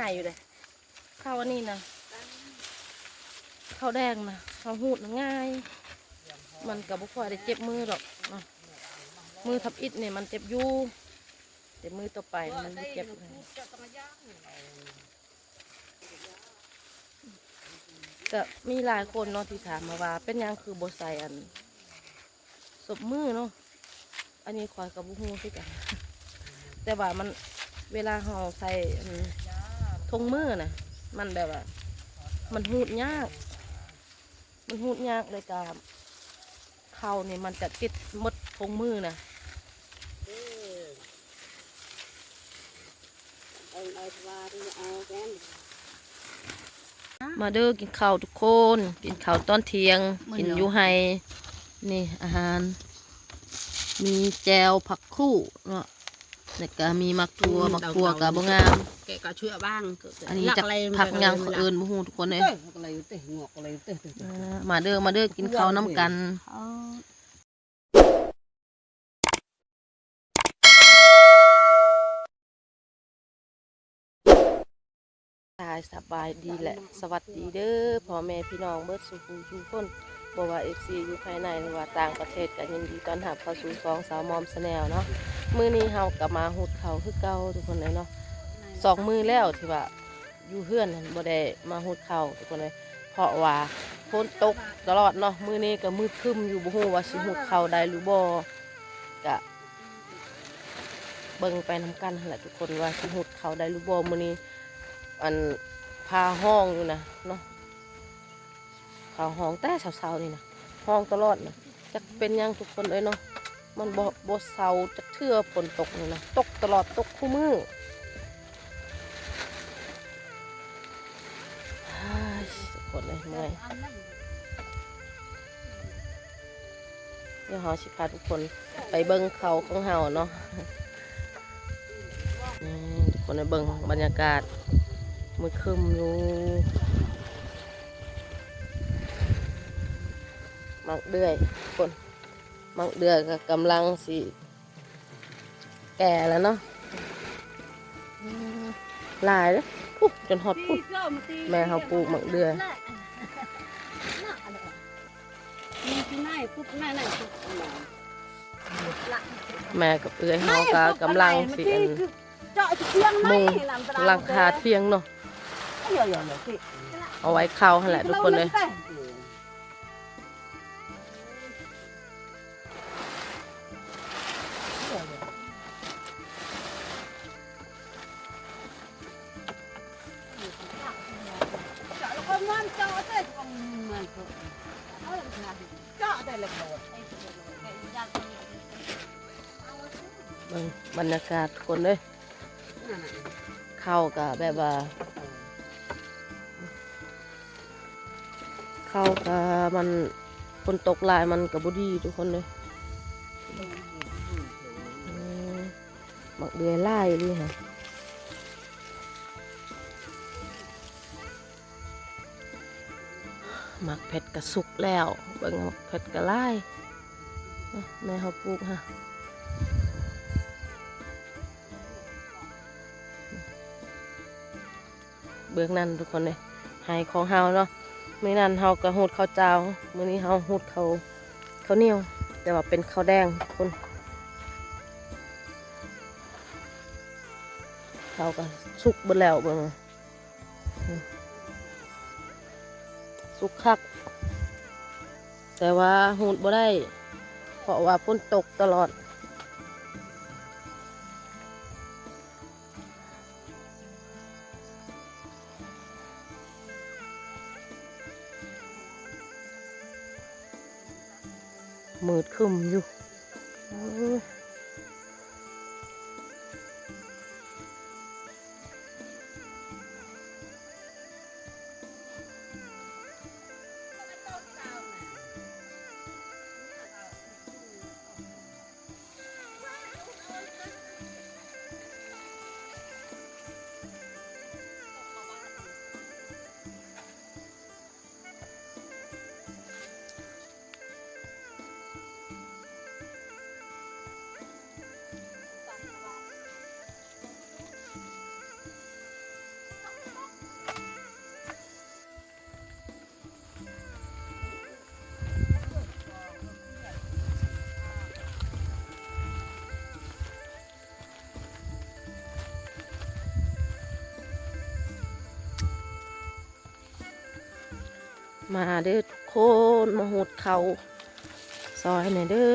ายอยู่เลยข้าวอันนี้นะข้าวแดงนะข้าวหูดง่ายมันกับบุคคลได้เจ็บมือหรอกเนาะมือทับอิดเนี่ยมันเจ็บอยู่แต่มือต่อไปมันไม่เจ็บเลยก็มีหลายคนเนาะที่ถามมาว่าเป็นยังคือโบใส่อันศพมือเนาะอันนี้คอยกับบุหูที่กันแต่ว่ามันเวลาห่อใส่ทงมือนะมันแบบว่ามันหูดยากเลยกับเข่าเนี่ยมันจะติดมดทงมือนะมาเด้อกินข้าวทุกคนกินข้าวตอนเที่ยงกินอยู่ไฮนี่อาหารมีแจวผักคู่เนาะแล้วก็มีมักทั่วกับบงามแกก็ช่วยบ้างอันนี้จะผักยังเอิญบุหูทุกคนเลยมาเด้อกินข้าวน้ำกันสบายดีแหละสวัสดีเด้อพ่อแม่พี่น้องเบิดสุขุมทุกคนบอกว่าFCอยู่ภายในหรือว่าต่างประเทศกันยินดีต้อนรับเข้าสู่ซองสาวมอมสแนลเนาะมื้อนี้เฮากลับมาหุดเขาคือเก่าทุกคนเลยเนาะ2 มื้อแล้วที่ว่าอยู่เฮือนบ่ได้มาหุดเขาทุกคนเลยเพราะว่าฝนตกตลอดเนาะมื้อนี้ก็มืดครึ้มอยู่บ่ฮู้ว่าสิหุดเขาได้หรือบ่ก็เบิ่งไปนำกันแหละทุกคนว่าสิหุดเขาได้หรือบ่มื้อนี้อันพาห้องอยู่นะเนาะพาห้องแต่เช้าๆนี่นะห้องตลอดนะจะเป็นยังทุกคนเลยเนาะมันบ่เศร้าจะเทื่อฝนตกนี่นะตกตลอดตกคู่มือทุกคนเลยเมื่อยเดี๋ยวเราสิพาทุกคนไปเบิ่งเขาของเฮาเนาะทุกคนไปเบิ่งบรรยากาศมืดครึ้มอยู่มักเดือยคนมักเดือยก็กำลังสิแก่แล้วเนาะลายเลยจนหดปุ๊บแม่เขาปลูกมักเดือยแม่กับเอื้อยเขาก็กำลังสิมุงหลังคาเทียงเนาะเอาไว้เข้าหั่นแหละทุกคนเลยบรรยากาศคนเลยเข้ากับแบบว่าเข้ากับมันคนตกลายมันกับบุดีทุกคนเลยมักเดือยไล่เลยค่ะมักเผ็ดกระสุกแล้วเบิ่งมักเผ็ดกระไล่แม่เขาปลูกฮะเบื้องนั้นทุกคนเลยหายของเฮาเนาะมื้อนั้นเฮากระหูดข้าวเจ้ามื้อนี้เฮาหูดข้าวเหนียวแต่ว่าเป็นข้าวแดงคนเขาก็สุกเบิดแล้วเบิ่งสุกคักแต่ว่าหูดบ่ได้เพราะว่าฝนตกตลอดมืดครึ้มอยู่ มาเด้อทุกคนมาหูดเขาซอยหน่อยเด้อ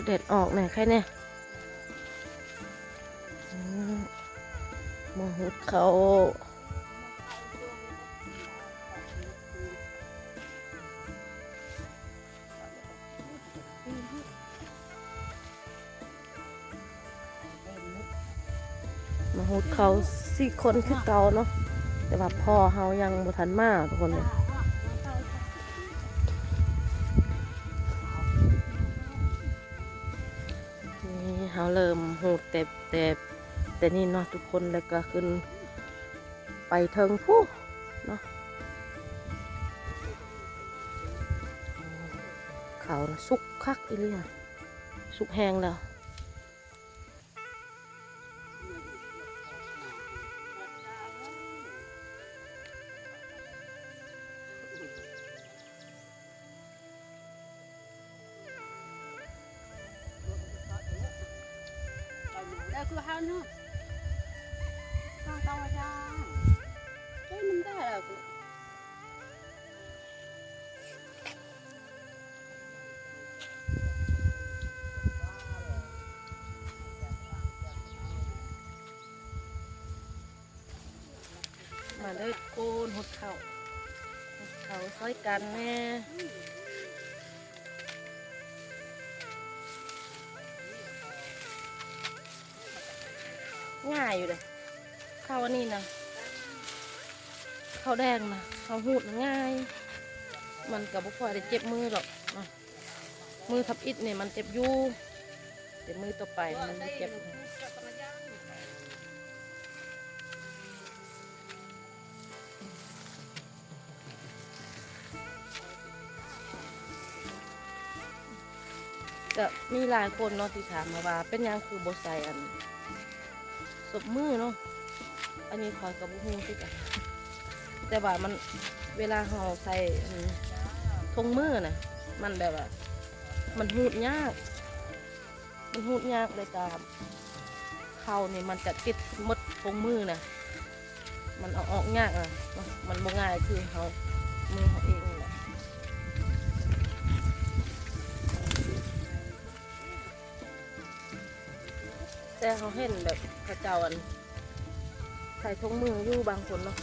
เด็ดออกหน่อยใครเนี่ยมาหูดเขามาหูดเขาสี่คนคือเก่าเนาะแต่ว่าพ่อเฮายังบ่ทันมาทุกคนเลยนี่เฮาเริ่มหูดแต่นี่เนาะทุกคนแล้วก็ขึ้นไปเทิงผู้เนาะเขาสุกคักอีเลียสุกแห้งแล้วคือห้าเนาะข้าวเตาจ้าเฮ้ยมันได้แล้วกูมาได้โกนหดเข่าซอยกันแน่ง่ายอยู่เลยข้าวอันนี้นะข้าวแดงนะข้าวหูดง่ายมันกับบุคคลได้เจ็บมือหรอกนะมือทับอิดเนี่ยมันเจ็บอยู่แต่มือต่อไปมันไม่เจ็บก็มีหลายคนเนาะที่ถามมาว่าเป็นยังคือโบใส่อันศพมือเนาะอันนี้คอยกับบุ้งที่กันแต่ว่ามันเวลาห่อใส่ทงมือน่ะมันแบบว่ามันหูดยากเลยตามเขาเนี่ยมันจะติดมดทงมือน่ะมันเอาออกยากอ่ะมันบ่ง่ายคือเขามือเขาเองแหละแต่เขาเห็นแบบเขาเจ้าอันใส่ทงมืออยู่บางคนเนาะ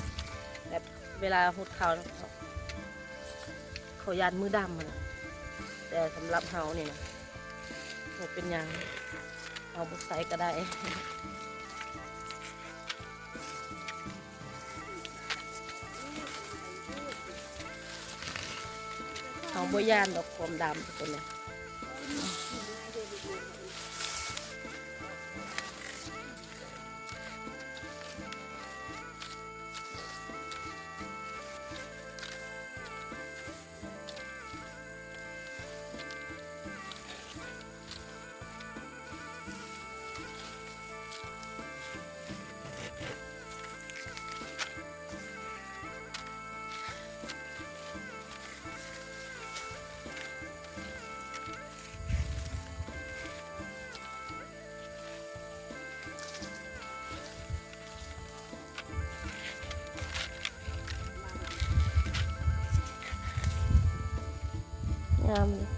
แบบเวลาหดเขาเขายันมือดำมันแต่สำหรับเขาเนี่ยนะหดเป็นยังเอาบุกใส่ก็ได้เขาบ่ยานดอกความดำตัวนี้งามเลย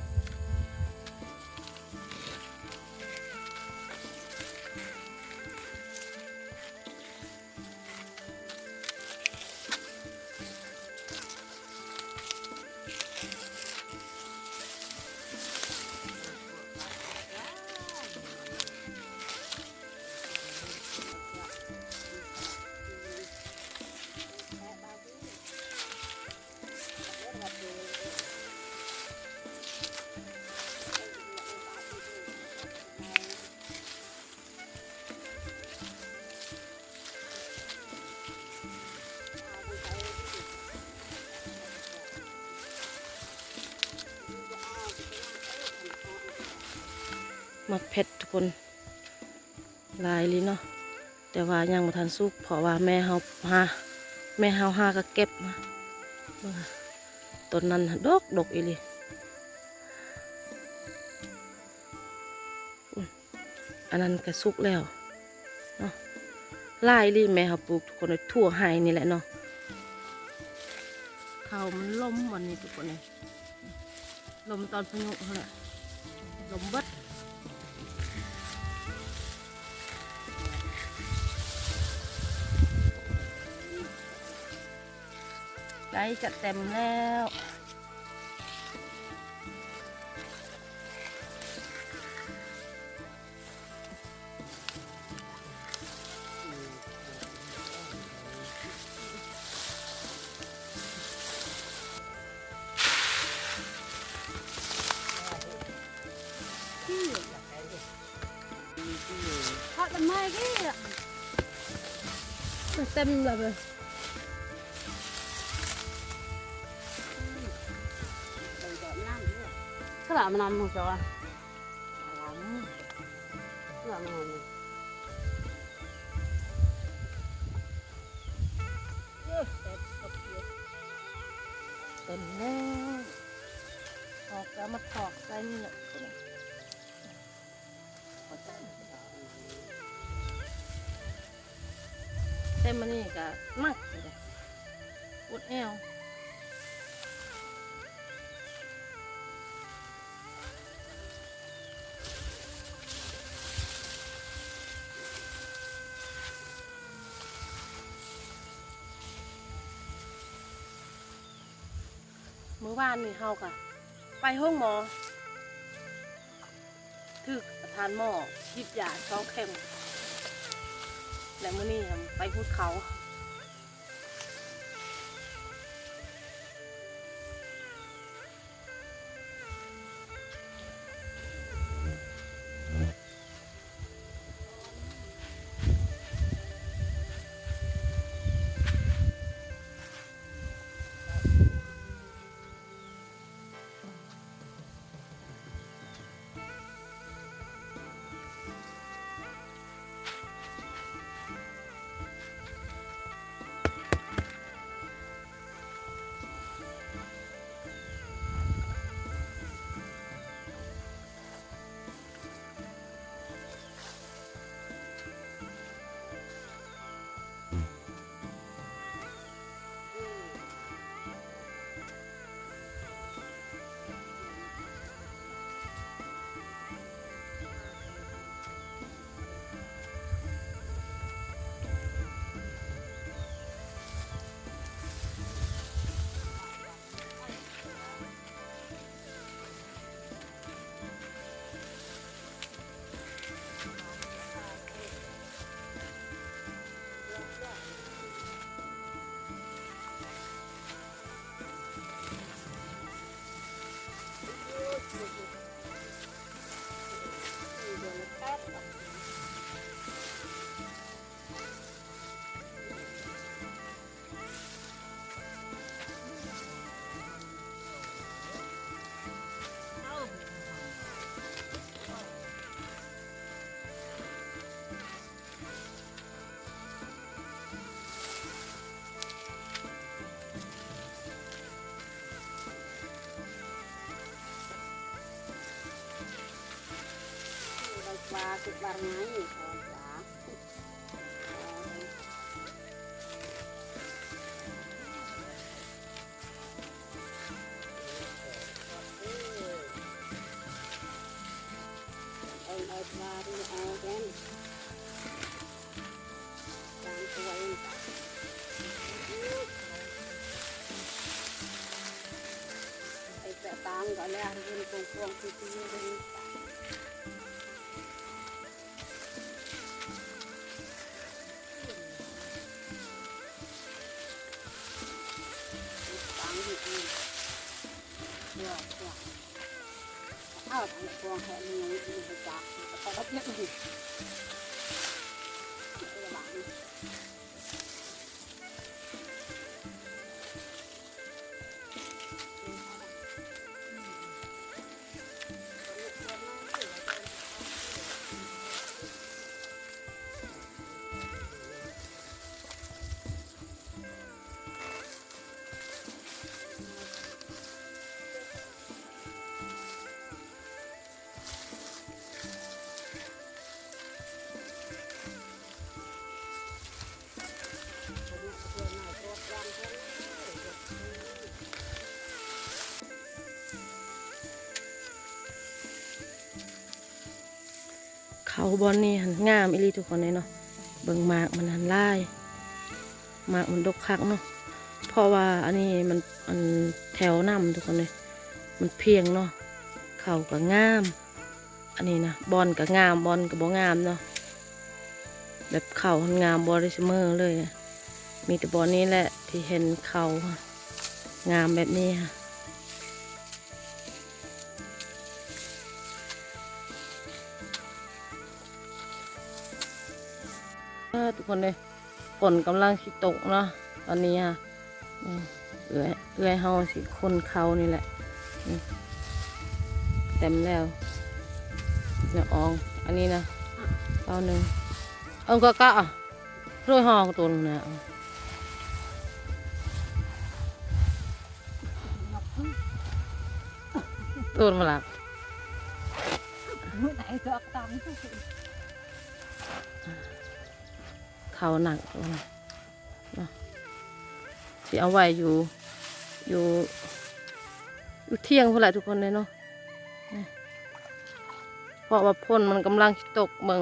มักเผ็ดทุกคนลายลิ้นเนาะแต่ว่ายังบ่ทันสุกเพราะว่าแม่เฮาหาก็เก็บมาต้นนั้นดอกอีหลี อันนั้นก็สุกแล้วเนาะลายรีแม่เขาปลูกทุกคนเลยทั่วไฮนี่แหละเนาะเขามันล้มวันนี้ทุกคนเลยลมตอนพายุเขาแหละลมเบิดใกล้จะเต็มแล้วทอดทำไมกี้เต็มเลย ถ้าหลานมันนำมึงจะว่าหลานมันนำเต็มแล้วออกแล้วมาถอกใส่นี่แหละเต็มมันนี่ก็มักเลยอุดแอวมื้อวานนี่เฮากะไปห้องหมอถึกทานหมอยิบยา2 เข็มและมื้อนี้ไปพูดเขาว่าสุดบารไงเอาว่าดูเอาแกนตามตัวเองไอ้แต่ตามก็แล้วเรื่องกวงๆคือเรื่องเอาทางพวงแห่มีอย่างนี้มีจักแต่ก็เพี้ยนดิระบาด เขาบอลนี่หันงามอีหลีทุกคนเลยเนาะเบิ่งหมากมันหันลายหมากมันดกคักเนาะเพราะว่าอันนี้มันแถวน้ำทุกคนเลยมันเพียงเนาะเขาก็งามอันนี้นะบอลก็งามบอลก็บ่งามเนาะแบบเขาหันงามบอลได้เสมอเลยมีแต่บอลนี้แหละที่เห็นเขางามแบบนี้ค่ะทุกคนเลยฝนกำลังสิตกเนาะตอนนี้ค่ะเอื้อยเฮาสิคนเขานี่แหละเต็มแล้วเดี๋ยวอองอันนี้นะเอาหนึ่งเอาก็รวยห่อตัวนึงนะตัวมาละไหนก็ตาม เขาหนักตัวนะที่เอาไว้อยู่เที่ยงเท่าไหร่ทุกคนเลยเนาะเพราะว่าพ่นมันกำลังตกเมือง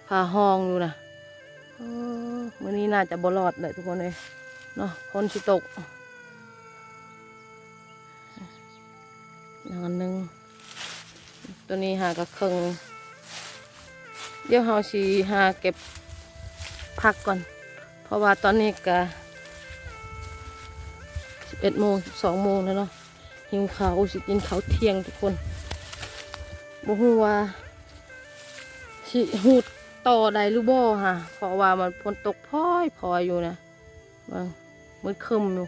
พาห้องอยู่นะมื้อนี้น่าจะบ่รอดเลยทุกคนเลยเนาะพ่นสิตกอันหนึ่งตัวนี้หากระเคิงเดี๋ยวเฮาสิหาเก็บพักก่อนเพราะว่าตอนนี้ก็11 โมง 12 โมงแล้วเนาะหิวข้าวสิกินข้าวเที่ยงทุกคนบ่ฮู้ว่าสิฮูดต่อได้หรือบ่ฮะเพราะว่ามันฝนตกพอยอยู่นะบางมืดครึ้มอยู่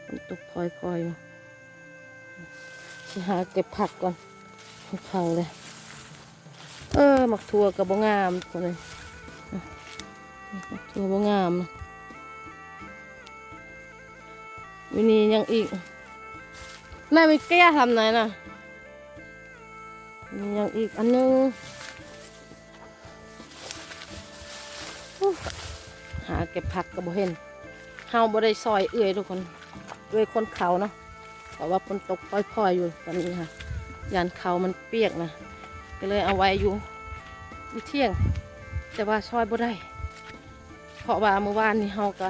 ฝนตกพอยอยู่สิหาเก็บผักก่อนหิวข้าวเลยหมักถั่วกับบ่งามทุกคนเลยหมักถั่วบ่งามวินี่ยังอีกนายไปแก้ทำไหนน่ะมียังอีกอันนึงหาเก็บผักกับบ่เห็นเฮาบ่ได้ซอยเอื้อยทุกคนเอื้อยคนเขาเนาะเพราะว่าฝนตกพอยๆอยู่ตอนนี้ค่ะยานเขามันเปียกนะก็เลยเอาไว้อยู่เที่ยงแต่ว่าซอยบ่ได้เพราะว่าเมื่อวานนี้เฮาก็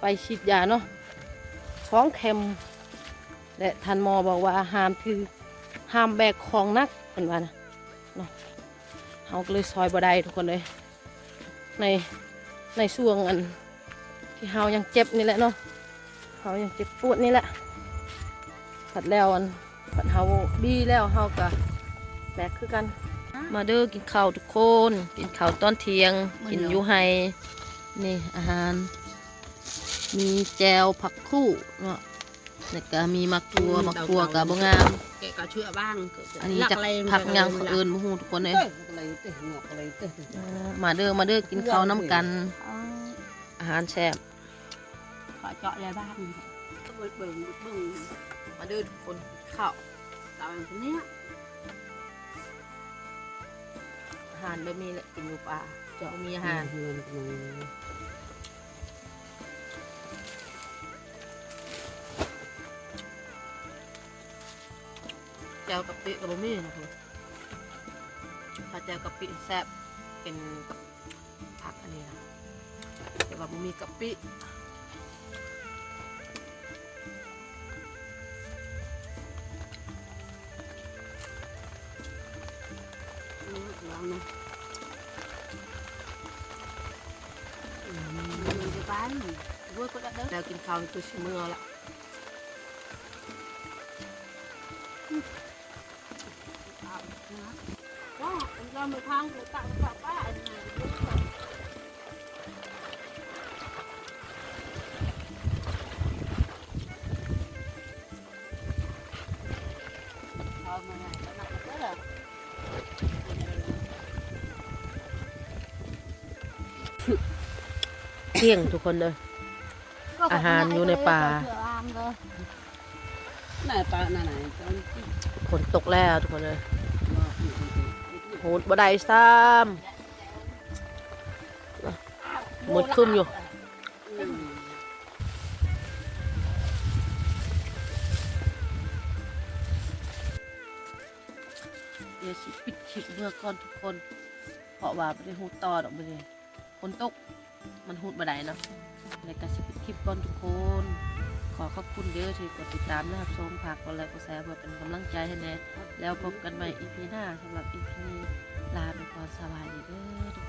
ไปฉีดยาเนาะ2 เข็มและท่านหมอบอกว่าห้ามแบกของนักเป็นว่านะเนาะเฮาก็เลยซอยบ่ได้ทุกคนเลยในช่วงอันที่เฮายังเจ็บนี่แหละเนาะเฮายังเจ็บปวดนี่แหละผัดแล้วผัดเฮาดีแล้วเฮาก็แบกคือกันมาเด้อกินข้าวทุกคนกินข้าวตอนเที่ยงกินอยู่ไฮนี่อาหารมีแจวผักคู่เนาะแล้วก็มีมักทั่วกับบ่งามแกก็เชื่อบ้างอันนี้จะผักยังเขาเอิญบ่ฮู้ทุกคนเลยมาเด้อกินข้าวน้ำกันอาหารแซ่บขอเจาะอะไรบ้างเบิ่งมาเด้อทุกคนข้าวตามคนนี้อาหารแบบนี้แหละกินอยู่ป่าจะมีอาหารแจวกะปิกับบะหมี่นะคุณถ้าแจวกะปิแซ่บเป็นกับผักอันนี้นะแต่ว่าบะหมี่กะปิลองนะจะไปด้วยก็ได้แล้วกินข้าวตัวชิมเมื่อละว้าเราไม่ทางกูตักป้าอันไหนเอามาไหนก็หนักก็เลยเที่ยงทุกคนเลยอาหารอยู่ในป่าไหนป่าไหนฝนตกแล้วทุกคนเลยโหดบ่ได้ซ้ำหมดขึ้นอยู่ ดี๋ยวสิปิดคลิปเมื่อก่อนทุกคนเพราะว่าบ่ได้ฮูดต่อดอกมื้อนี้ฝนตกมันฮูดบ่ได้เนาะแล้วก็สิปิดคลิปก่อนทุกคนขอขอบคุณเด้อที่กดติดตามนะครับชมฝากกดไลค์กดแชร์เพื่อเป็นกำลังใจให้แน่แล้วพบกันใหม่ EP หน้าสำหรับ EP นี้ลาไปก่อนสวัสดีเด้อ